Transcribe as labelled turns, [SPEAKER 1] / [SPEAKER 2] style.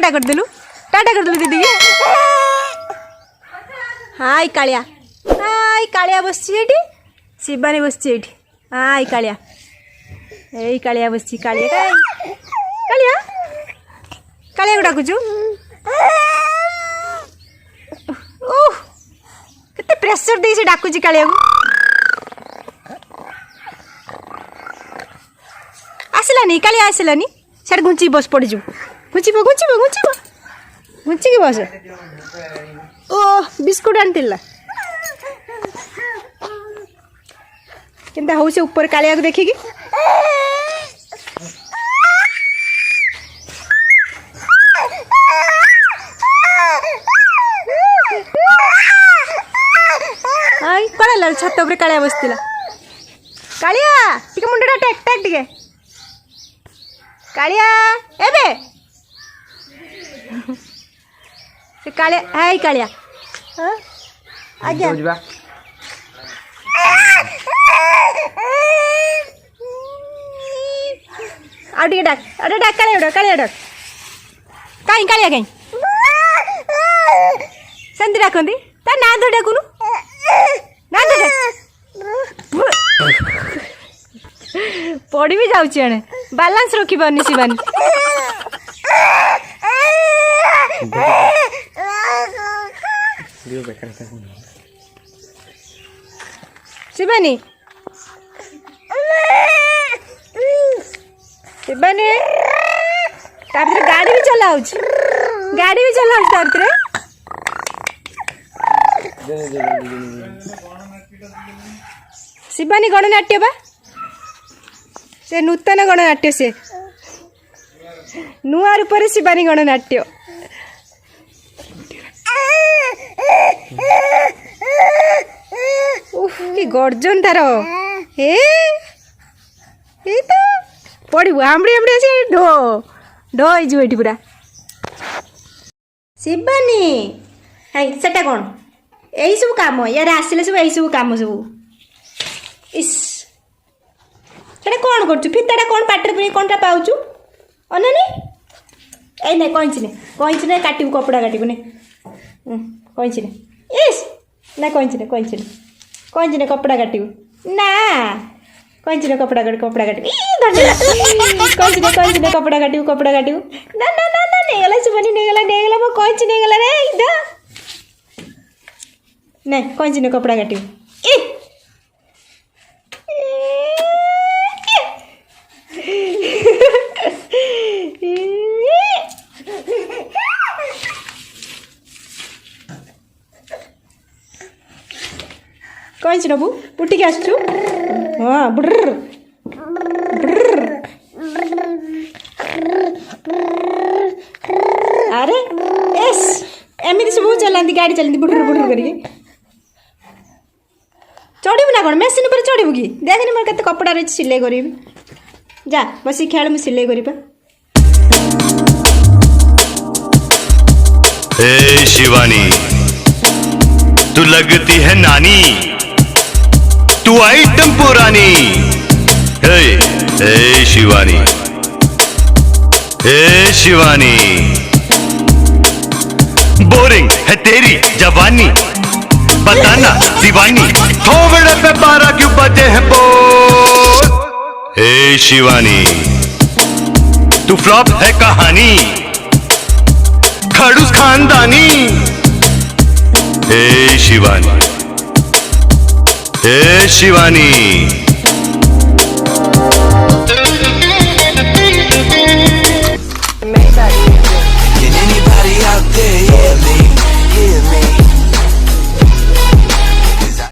[SPEAKER 1] टाटा करदेलु दीदी हाय कालिया बस शिवानी बस हाय कालिया यही कालिया बस कालिया को डाकुचु ओह केते प्रेशर दे से डाकुची कालिया को आसलानी कालिया आसलानी सारे घुंची बस पड़ जु घुंची की बस ओ बिस्कुट आनतिला केनता हो से ऊपर कालिया को देखिकी आई कळला छत ऊपर कालिया बसतिला कालिया टिके मुंडा टेक टिके कालिया एबे से कालिया हाय कालिया हां आज्ञा आडे डाक कालिया डाक कालिया कहीं संति डाकंदी ता ना दो डाकुनु ना दो पड़ी भी जाऊँ एणे बालांस रखी पारनी शिवानी शिवानी ताभितर गाड़ी भी चलाऊ ताभितर शिवानी गणनाट्य बा से नूतन गणनाट्य से नुआ रूप से शिवानी गणनाट्य कि गर्जन तार हे तो पड़ू आमड़ी से ढो ढो हो पूरा शिवानी है सेटा कौन यही सब काम यार आसिले सब यही सब काम सब इस सेटा कौन कर फिताटा कौन पाटर पे कौन टा पाउचु अनानी ए नहीं कहीं ने काटू कपड़ा काटू ने कहीं ने इस ना कहीं ने कपड़ा काटू ना कहीं ने कपड़ा काटू कहीं ने कपड़ा काटू ना ना ना ना नहीं गला सुबह नहीं गला वो कहीं नहीं गला रे इधर नहीं कहीं ने कपड़ा काटू कहीं नबू उठिक आसु हाँ बुड्र अरे एस एमती सब चलाती गाड़ी चलाती बुड्र करके चढ़ू ना कौन मेसीन पर चढ़ू कि देखनी मोर केते कपड़ा रही सिलाई करी जा बस खेल मुझे सिलाई करी
[SPEAKER 2] हे शिवानी तू लगती है नानी तू आइटम पुरानी हे शिवानी बोरिंग है तेरी जवानी बताना दीवानी थोबड़े पे 12 क्यों बजे हैं बोल हे शिवानी तू फ्लॉप है कहानी खड़ूस खानदानी हे शिवानी